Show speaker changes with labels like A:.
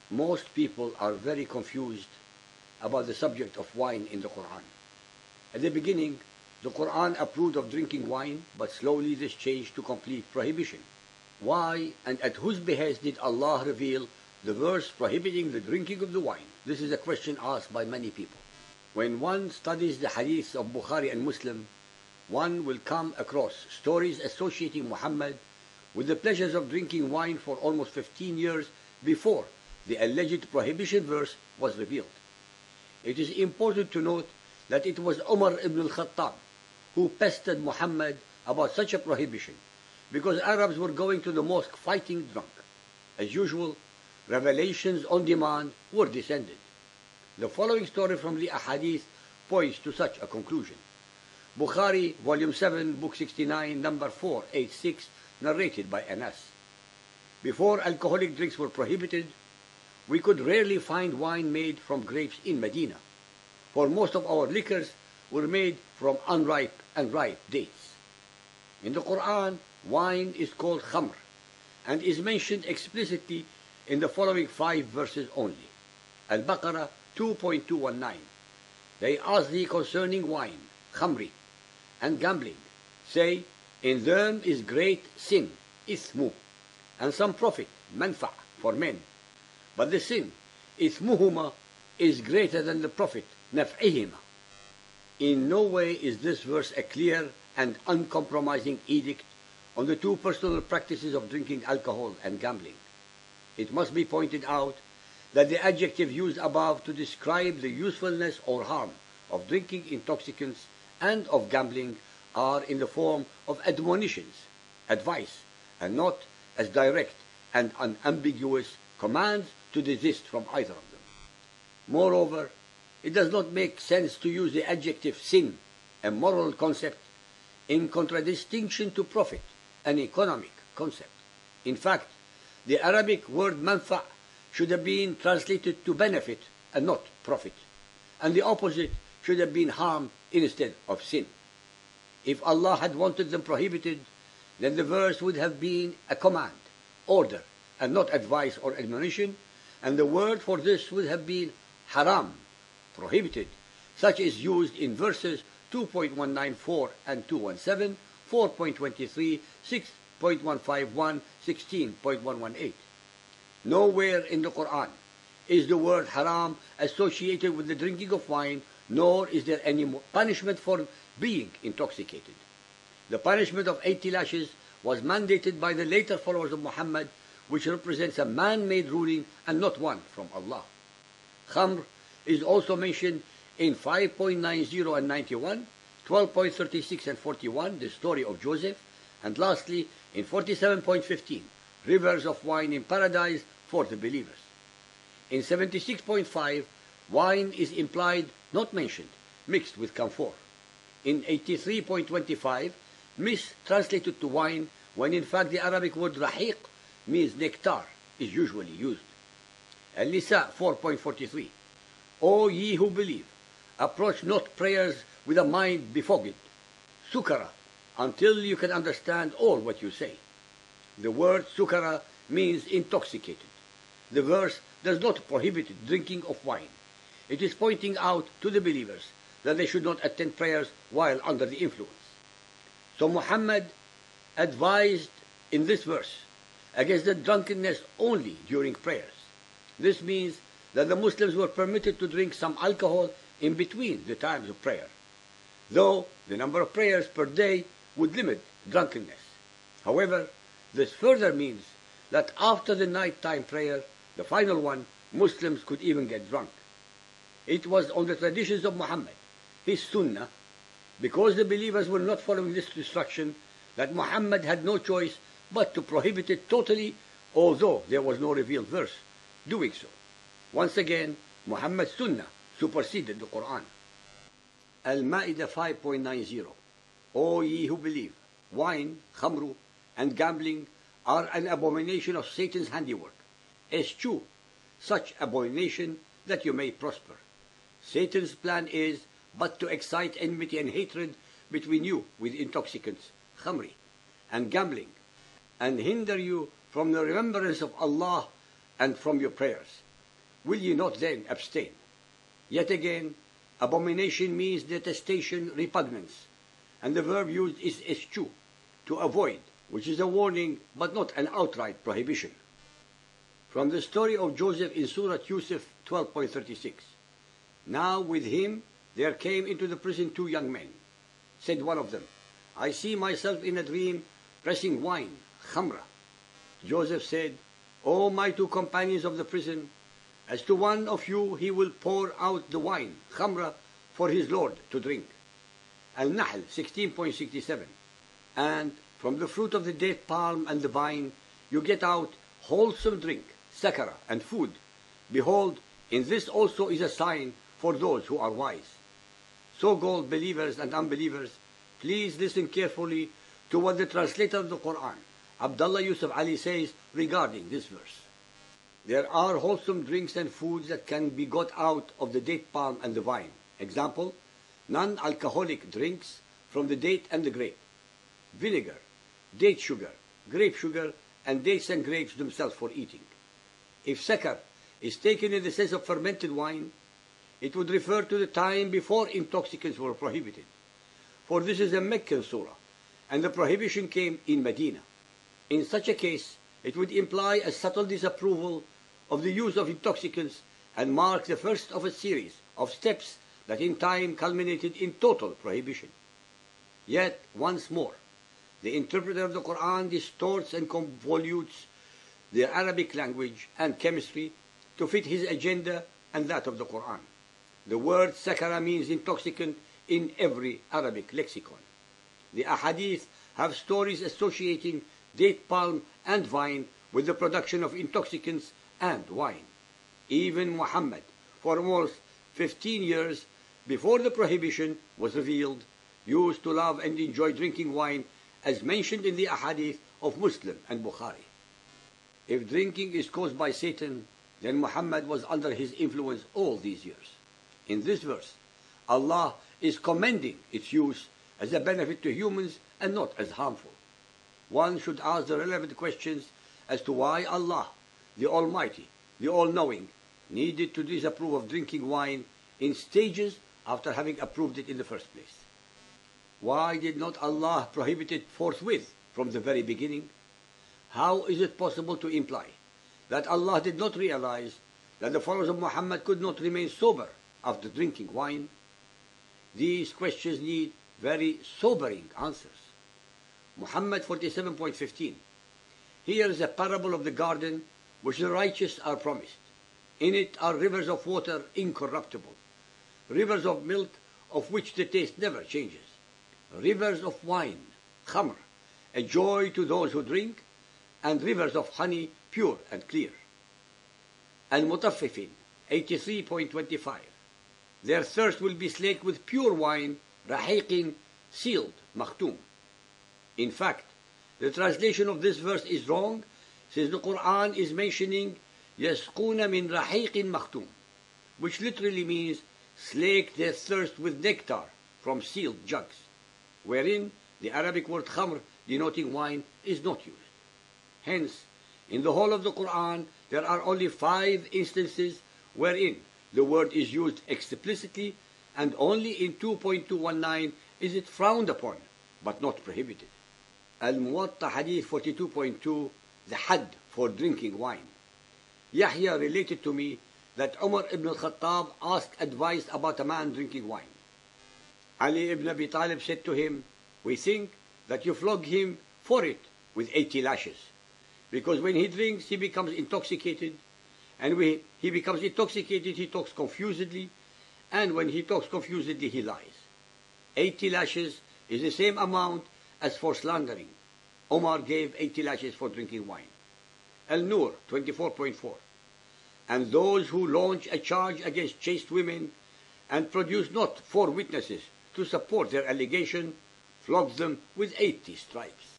A: Most people are very confused about the subject of wine in the Quran. At the beginning, the Quran approved of drinking wine, but slowly this changed to complete prohibition. Why and at whose behest did Allah reveal the verse prohibiting the drinking of the wine? This is a question asked by many people. When one studies the hadiths of Bukhari and Muslim, one will come across stories associating Muhammad with the pleasures of drinking wine for almost 15 years before the alleged prohibition verse was revealed. It is important to note that it was Umar ibn al-Khattab who pestered Muhammad about such a prohibition, because Arabs were going to the mosque fighting drunk. As usual, revelations on demand were descended. The following story from the Ahadith points to such a conclusion. Bukhari, Volume 7, Book 69, number 486, narrated by Anas. Before alcoholic drinks were prohibited, we could rarely find wine made from grapes in Medina, for most of our liquors were made from unripe and ripe dates. In the Quran, wine is called khamr and is mentioned explicitly in the following 5 verses only. Al-Baqarah 2.219. They ask thee concerning wine, khamri, and gambling. Say, in them is great sin, ithmu, and some profit, manfa, for men. But the sin, ithmuhuma, is greater than the profit, naf'ihima. In no way is this verse a clear and uncompromising edict on the two personal practices of drinking alcohol and gambling. It must be pointed out that the adjective used above to describe the usefulness or harm of drinking intoxicants and of gambling are in the form of admonitions, advice, and not as direct and unambiguous commands to desist from either of them. Moreover, it does not make sense to use the adjective sin, a moral concept, in contradistinction to profit, an economic concept. In fact, the Arabic word manfa' should have been translated to benefit and not profit, and the opposite should have been harm instead of sin. If Allah had wanted them prohibited, then the verse would have been a command, order, and not advice or admonition, and the word for this would have been haram, prohibited, such is used in verses 2.194 and 217, 4.23, 6.151, 16.118. Nowhere in the Quran is the word haram associated with the drinking of wine, nor is there any punishment for being intoxicated. The punishment of 80 lashes was mandated by the later followers of Muhammad, which represents a man-made ruling and not one from Allah. Khamr is also mentioned in 5.90 and 91, 12.36 and 41, the story of Joseph, and lastly in 47.15, rivers of wine in paradise for the believers. In 76.5, wine is implied, not mentioned, mixed with camphor. In 83.25, mistranslated to wine, when in fact the Arabic word rahiq means nectar, is usually used. Al-Nisa 4.43. O ye who believe, approach not prayers with a mind befogged, sukara, until you can understand all what you say. The word sukara means intoxicated. The verse does not prohibit drinking of wine. It is pointing out to the believers that they should not attend prayers while under the influence. So Muhammad advised in this verse against the drunkenness only during prayers. This means that the Muslims were permitted to drink some alcohol in between the times of prayer, though the number of prayers per day would limit drunkenness. However, this further means that after the nighttime prayer, the final one, Muslims could even get drunk. It was on the traditions of Muhammad, his sunnah, because the believers were not following this instruction, that Muhammad had no choice but to prohibit it totally, although there was no revealed verse doing so. Once again, Muhammad's sunnah superseded the Quran. Al-Ma'idah 5.90. O ye who believe, wine, khamru, and gambling are an abomination of Satan's handiwork. Eschew such abomination that you may prosper. Satan's plan is but to excite enmity and hatred between you with intoxicants, khamri, and gambling, and hinder you from the remembrance of Allah and from your prayers. will ye not then abstain? Yet again, abomination means detestation, repugnance, and the verb used is eschew, to avoid, which is a warning but not an outright prohibition. From the story of Joseph in Surah Yusuf 12.36, now with him there came into the prison 2 young men. Said one of them, I see myself in a dream pressing wine, khamra. Joseph said, O my 2 companions of the prison, as to one of you he will pour out the wine, khamra, for his Lord to drink. Al-Nahl 16.67. And from the fruit of the date palm and the vine you get out wholesome drink, sakara, and food. Behold, in this also is a sign for those who are wise. So-called believers and unbelievers, please listen carefully to what the translator of the Quran, Abdullah Yusuf Ali, says regarding this verse. There are wholesome drinks and foods that can be got out of the date palm and the vine. Example, non-alcoholic drinks from the date and the grape, vinegar, date sugar, grape sugar, and dates and grapes themselves for eating. If sakar is taken in the sense of fermented wine, it would refer to the time before intoxicants were prohibited. For this is a Meccan surah, and the prohibition came in Medina. In such a case, it would imply a subtle disapproval of the use of intoxicants and mark the first of a series of steps that in time culminated in total prohibition. Yet, once more, the interpreter of the Quran distorts and convolutes the Arabic language and chemistry to fit his agenda and that of the Quran. The word sakara means intoxicant in every Arabic lexicon. The ahadith have stories associating date palm and vine with the production of intoxicants and wine. Even Muhammad, for almost 15 years before the prohibition was revealed, used to love and enjoy drinking wine, as mentioned in the ahadith of Muslim and Bukhari. If drinking is caused by Satan, then Muhammad was under his influence all these years. In this verse, Allah is commending its use as a benefit to humans and not as harmful. One should ask the relevant questions as to why Allah, the Almighty, the All-Knowing, needed to disapprove of drinking wine in stages after having approved it in the first place. Why did not Allah prohibit it forthwith from the very beginning? How is it possible to imply that Allah did not realize that the followers of Muhammad could not remain sober after drinking wine? These questions need very sobering answers. Muhammad 47.15. Here is a parable of the garden which the righteous are promised. In it are rivers of water incorruptible, rivers of milk of which the taste never changes, rivers of wine, khamr, a joy to those who drink, and rivers of honey, pure and clear. Al-Mutaffifin 83.25. Their thirst will be slaked with pure wine, rahiqin, sealed, makhtum. In fact, the translation of this verse is wrong, since the Quran is mentioning yasquna min rahiqin makhtum, which literally means slake their thirst with nectar from sealed jugs, wherein the Arabic word khamr, denoting wine, is not used. Hence, in the whole of the Quran, there are only 5 instances wherein the word is used explicitly, and only in 2.219 is it frowned upon, but not prohibited. Al-Muwatta Hadith 42.2, the had for drinking wine. Yahya related to me that Umar ibn al-Khattab asked advice about a man drinking wine. Ali ibn Abi Talib said to him, we think that you flog him for it with 80 lashes, because when he drinks he becomes intoxicated, and when he becomes intoxicated he talks confusedly, and when he talks confusedly he lies. 80 lashes is the same amount as for slandering. Omar gave 80 lashes for drinking wine. Al-Nur 24.4. And those who launch a charge against chaste women and produce not 4 witnesses to support their allegation, flog them with 80 stripes.